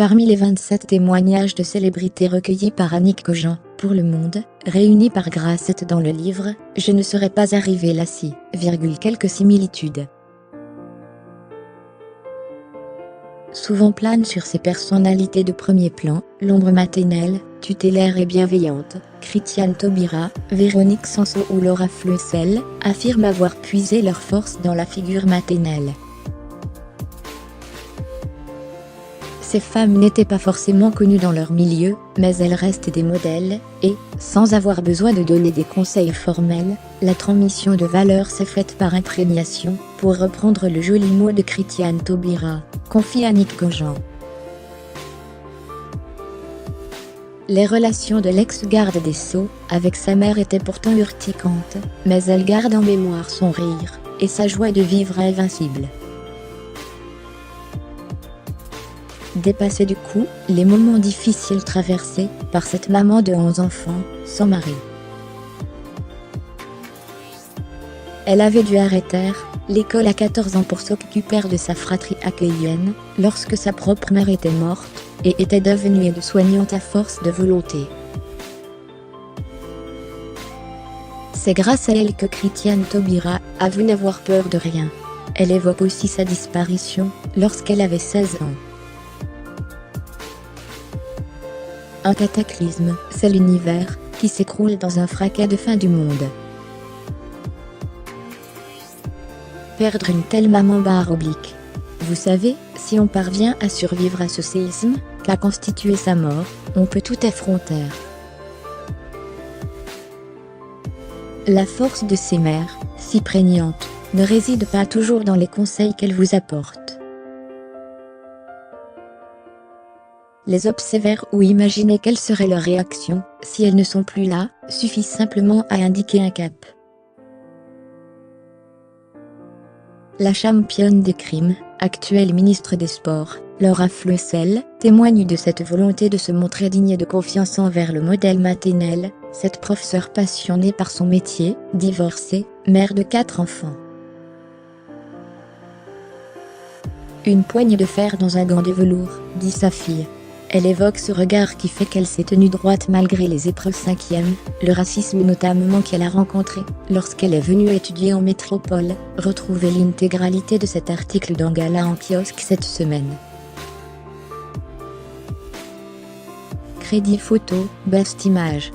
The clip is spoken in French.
Parmi les 27 témoignages de célébrités recueillis par Annick Cogent pour Le Monde, réunis par Grasset dans le livre « Je ne serais pas arrivée là si… », quelques similitudes. Souvent plane sur ces personnalités de premier plan, l'ombre maternelle, tutélaire et bienveillante, Christiane Taubira, Véronique Sanson ou Laura Flessel, affirment avoir puisé leur force dans la figure maternelle. Ces femmes n'étaient pas forcément connues dans leur milieu, mais elles restent des modèles, et, sans avoir besoin de donner des conseils formels, la transmission de valeurs s'est faite par imprégnation, pour reprendre le joli mot de Christiane Taubira, confie Annick Cogent. Les relations de l'ex-garde des Sceaux avec sa mère étaient pourtant urticantes, mais elle garde en mémoire son rire, et sa joie de vivre invincible. Dépassée du coup, les moments difficiles traversés par cette maman de 11 enfants, sans mari. Elle avait dû arrêter l'école à 14 ans pour s'occuper de sa fratrie accueillienne, lorsque sa propre mère était morte, et était devenue aide-soignante à force de volonté. C'est grâce à elle que Christiane Taubira avoue n'avoir peur de rien. Elle évoque aussi sa disparition, lorsqu'elle avait 16 ans. Un cataclysme, c'est l'univers, qui s'écroule dans un fracas de fin du monde. Perdre une telle maman .. Vous savez, si on parvient à survivre à ce séisme, qu'a constitué sa mort, on peut tout affronter. La force de ces mères, si prégnante, ne réside pas toujours dans les conseils qu'elles vous apportent. Les observer ou imaginer quelle serait leur réaction, si elles ne sont plus là, suffit simplement à indiquer un cap. La championne d'escrime, actuelle ministre des Sports, Laura Flessel, témoigne de cette volonté de se montrer digne de confiance envers le modèle maternel, cette professeure passionnée par son métier, divorcée, mère de 4 enfants. Une poignée de fer dans un gant de velours, dit sa fille. Elle évoque ce regard qui fait qu'elle s'est tenue droite malgré les épreuves 5e, le racisme notamment qu'elle a rencontré lorsqu'elle est venue étudier en métropole. Retrouvez l'intégralité de cet article dans Gala en kiosque cette semaine. Crédit photo, Best Image.